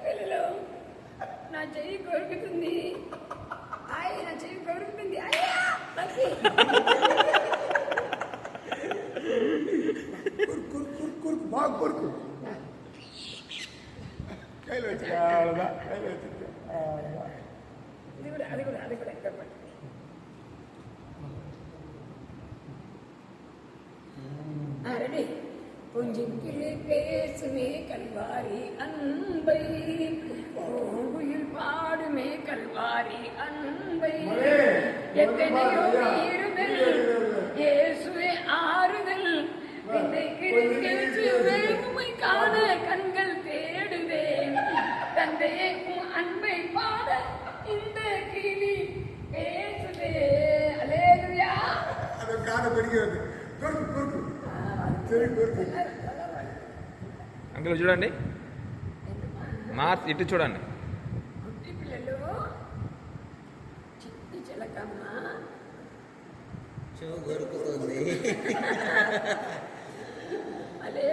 పిల్లలు నా చెయ్యి కొరుకుతుంది. నా చెయ్యి కొరుకుతుంది. అయ్యా కొరుకు బాగా కొరుకు. అది కూడా చెప్పండి. ரெடி. கொஞ்சம் கிளி பேசுமே கல்வாரி அன்பை, உயிர் பாடுமே கல்வாரி அன்பை, எத்தனையோ மீறுதல் இயேசுவே ஆறுதல், உம்மை காண கண்கள் தேடுவேன், தந்தையே உம் அன்பை பாட இந்த கிளி பேசுதே. அல்லேலூயா. அது காண பெருகிறது. అంకుల్ చూడండి, మార్క్స్ ఇటు చూడండి. పిల్లలు చిట్టి చిలకమ్మ దొరుకుతుంది. అలే